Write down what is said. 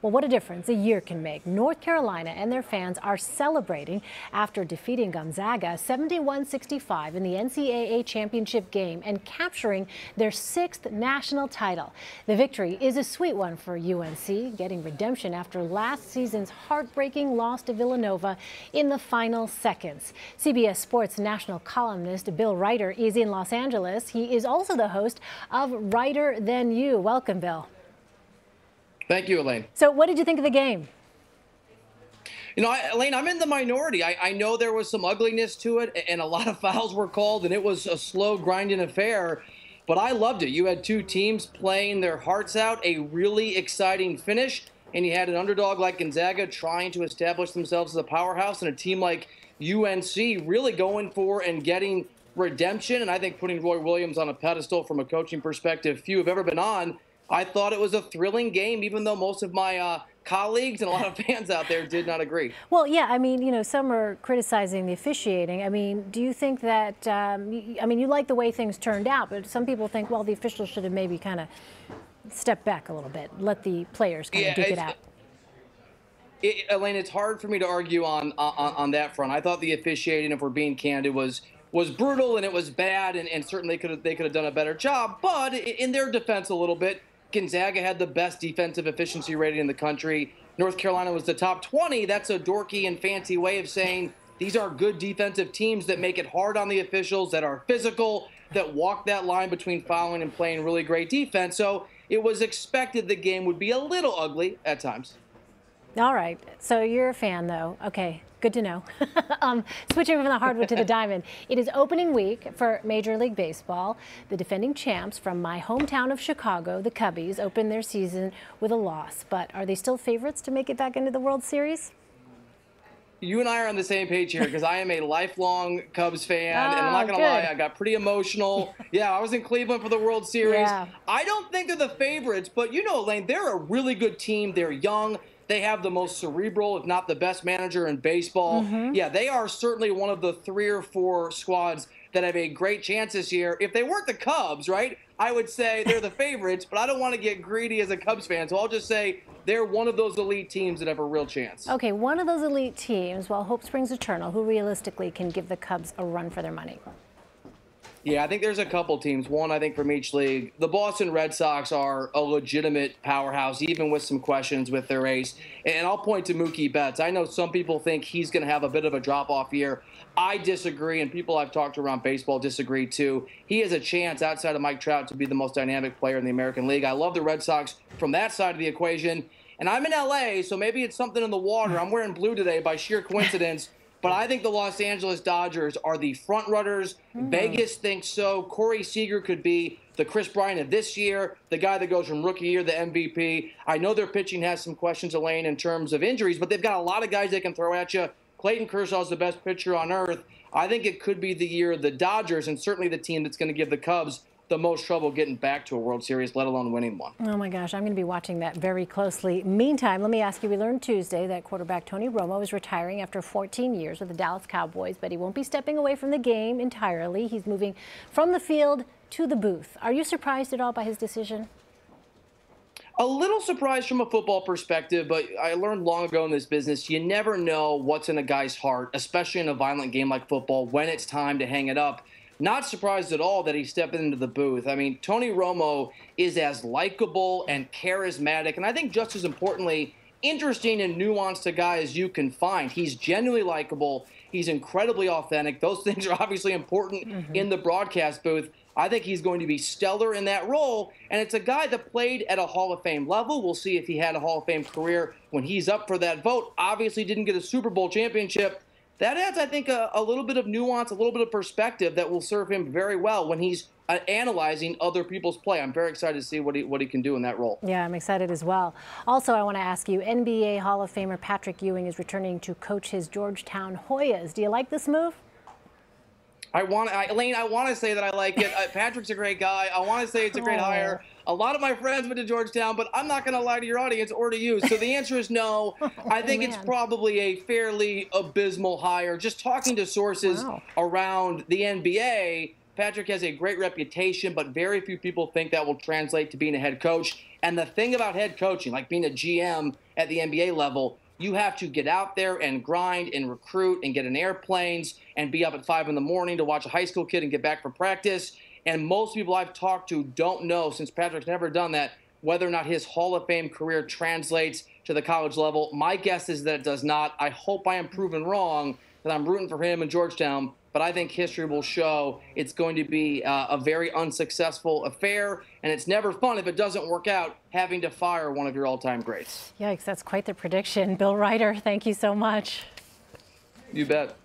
Well, what a difference a year can make. North Carolina and their fans are celebrating after defeating Gonzaga 71-65 in the NCAA championship game and capturing their 6th national title. The victory is a sweet one for UNC, getting redemption after last season's heartbreaking loss to Villanova in the final seconds. CBS Sports national columnist Bill Reiter is in Los Angeles. He is also the host of Reiter Than You. Welcome, Bill. Thank you, Elaine. So what did you think of the game? You know, Elaine, I'm in the minority. I know there was some ugliness to it, and a lot of fouls were called, and it was a slow, grinding affair. But I loved it. You had two teams playing their hearts out, a really exciting finish, and you had an underdog like Gonzaga trying to establish themselves as a powerhouse, and a team like UNC really going for and getting redemption. And I think putting Roy Williams on a pedestal from a coaching perspective few have ever been on. I thought it was a thrilling game, even though most of my colleagues and a lot of fans out there did not agree. Well, yeah, I mean, you know, some are criticizing the officiating. I mean, do you think that, I mean, you like the way things turned out, but some people think, well, the officials should have maybe kind of stepped back a little bit, let the players kind of duke it out. Elaine, it's hard for me to argue on that front. I thought the officiating, if we're being candid, was brutal and it was bad, and certainly they could have done a better job. But in their defense a little bit, Gonzaga had the best defensive efficiency rating in the country. North Carolina was the top 20. That's a dorky and fancy way of saying these are good defensive teams that make it hard on the officials, that are physical, that walk that line between fouling and playing really great defense. So it was expected the game would be a little ugly at times. All right. So you're a fan, though. Okay. Good to know. Switching from the hardwood to the diamond. It is opening week for Major League Baseball. The defending champs from my hometown of Chicago, the Cubbies, opened their season with a loss. But are they still favorites to make it back into the World Series? You and I are on the same page here because I am a lifelong Cubs fan, and I'm not going to lie, I got pretty emotional. Yeah, I was in Cleveland for the World Series. Yeah. I don't think they're the favorites, but you know, Elaine, they're a really good team. They're young. They have the most cerebral, if not the best manager in baseball. Yeah, they are certainly one of the 3 or 4 squads that have a great chance this year. If they weren't the Cubs, right, I would say they're the favorites, but I don't want to get greedy as a Cubs fan, so I'll just say they're one of those elite teams that have a real chance. Okay, one of those elite teams, well, hope springs eternal, who realistically can give the Cubs a run for their money? Yeah, I think there's a couple teams. One, I think, from each league. The Boston Red Sox are a legitimate powerhouse, even with some questions with their ace. And I'll point to Mookie Betts. I know some people think he's going to have a bit of a drop-off year. I disagree, and people I've talked to around baseball disagree, too. He has a chance, outside of Mike Trout, to be the most dynamic player in the American League. I love the Red Sox from that side of the equation. And I'm in L.A., so maybe it's something in the water. I'm wearing blue today by sheer coincidence. But I think the Los Angeles Dodgers are the front runners. Vegas thinks so. Corey Seager could be the Chris Bryant of this year, the guy that goes from rookie year to MVP. I know their pitching has some questions, Elaine, in terms of injuries, but they've got a lot of guys they can throw at you. Clayton Kershaw is the best pitcher on earth. I think it could be the year of the Dodgers, and certainly the team that's going to give the Cubs the most trouble getting back to a World Series, let alone winning one. Oh my gosh, I'm going to be watching that very closely. Meantime, let me ask you, we learned Tuesday that quarterback Tony Romo is retiring after 14 years with the Dallas Cowboys, but he won't be stepping away from the game entirely. He's moving from the field to the booth. Are you surprised at all by his decision? A little surprised from a football perspective, but I learned long ago in this business, you never know what's in a guy's heart, especially in a violent game like football, when it's time to hang it up. Not surprised at all that he stepped into the booth. I mean, Tony Romo is as likable and charismatic, and I think just as importantly, interesting and nuanced a guy as you can find. He's genuinely likable. He's incredibly authentic. Those things are obviously important in the broadcast booth. I think he's going to be stellar in that role, and it's a guy that played at a Hall of Fame level. We'll see if he had a Hall of Fame career when he's up for that vote. Obviously didn't get a Super Bowl championship. That adds, I think, a little bit of nuance, a little bit of perspective that will serve him very well when he's analyzing other people's play. I'm very excited to see what he can do in that role. Yeah, I'm excited as well. Also, I want to ask you, NBA Hall of Famer Patrick Ewing is returning to coach his Georgetown Hoyas. Do you like this move? Elaine, I want to say that I like it. Patrick's a great guy. I want to say it's a great hire. A lot of my friends went to Georgetown, but I'm not going to lie to your audience or to you. So the answer is no. I think it's probably a fairly abysmal hire. Just talking to sources around the NBA, Patrick has a great reputation, but very few people think that will translate to being a head coach. And the thing about head coaching, like being a GM at the NBA level, you have to get out there and grind and recruit and get in airplanes and be up at 5 in the morning to watch a high school kid and get back for practice. And most people I've talked to don't know, since Patrick's never done that, whether or not his Hall of Fame career translates to the college level. My guess is that it does not. I hope I am proven wrong, that I'm rooting for him in Georgetown, but I think history will show it's going to be a very unsuccessful affair, and it's never fun if it doesn't work out, having to fire one of your all-time greats. Yikes, that's quite the prediction. Bill Reiter, thank you so much. You bet.